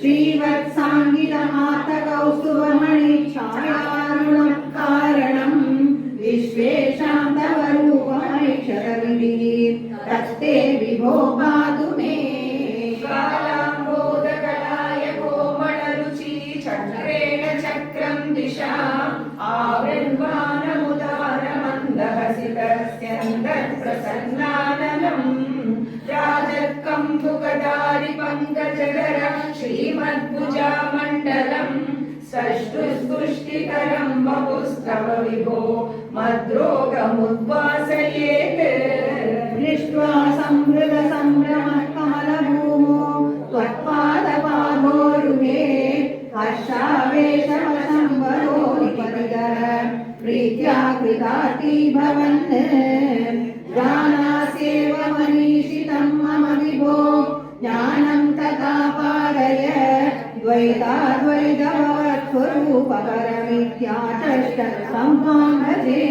श्रीवत्साङ्गितमातकौस्तुभमणिच्छायारुणं कारणं विश्वेशां तव रूपमैक्षरविधिः तत्ते विभो पातु मे कालाम्बोदकलाय कोमलरुचि चक्रेण चक्रं दिशा आवृण्वानमुदारमन्दहसितस्यन्दत्प्रसन्नाननम् राजत्कम्बुकधारि पङ्कजधर श्रीमद्भुजामण्डलम् सष्टुस्तुष्टिकरं वपुस्तव विभो मद्रोगमुद्वासयेत् दृष्ट्वा संहृत संभ्रमः कमलभूमो त्वत्पादपादोरुहे हर्षावेशमसंवरो निपतितः प्रीत्या कृतार्थी भवन् जानास्येव मनीषितं मम विभो ज्ञानं तथा पारय द्वैताद्वैतभवत्स्वरूपपरमित्याचष्ट संहां भजे